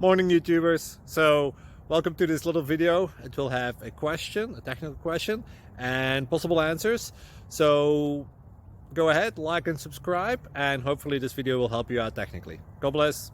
Morning YouTubers. So welcome to this little video. It will have a question, a technical question, and possible answers. So go ahead, like and subscribe, and hopefully this video will help you out technically. God bless.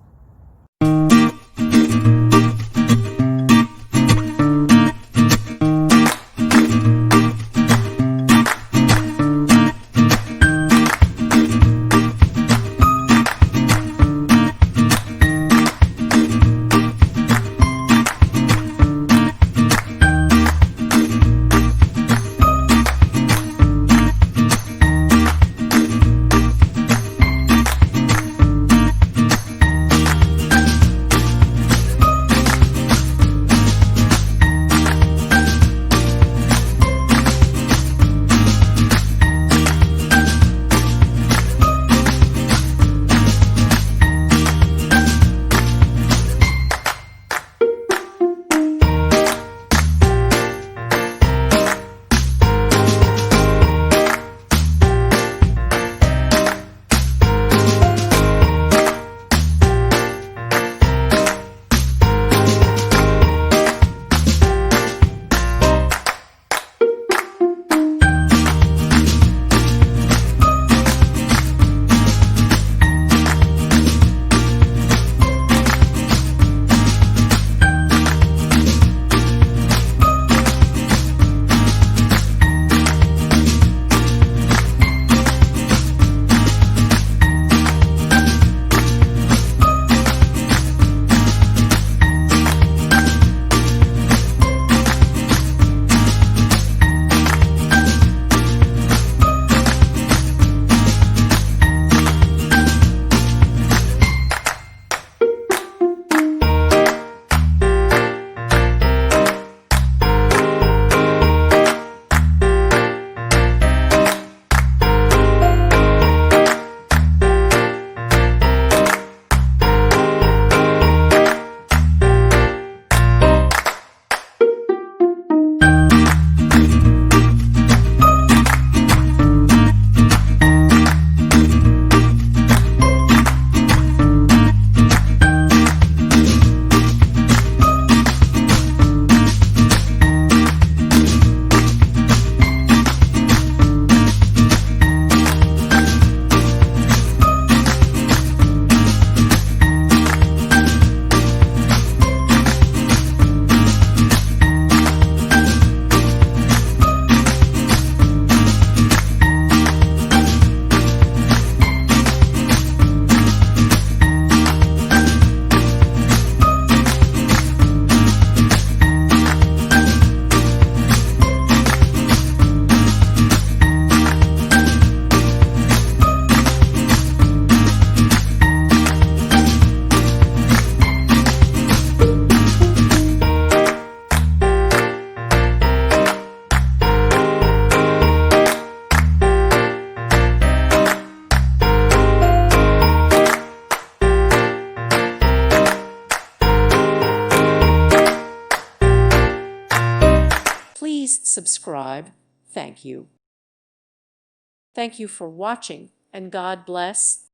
Please subscribe. Thank you. Thank you for watching, and God bless.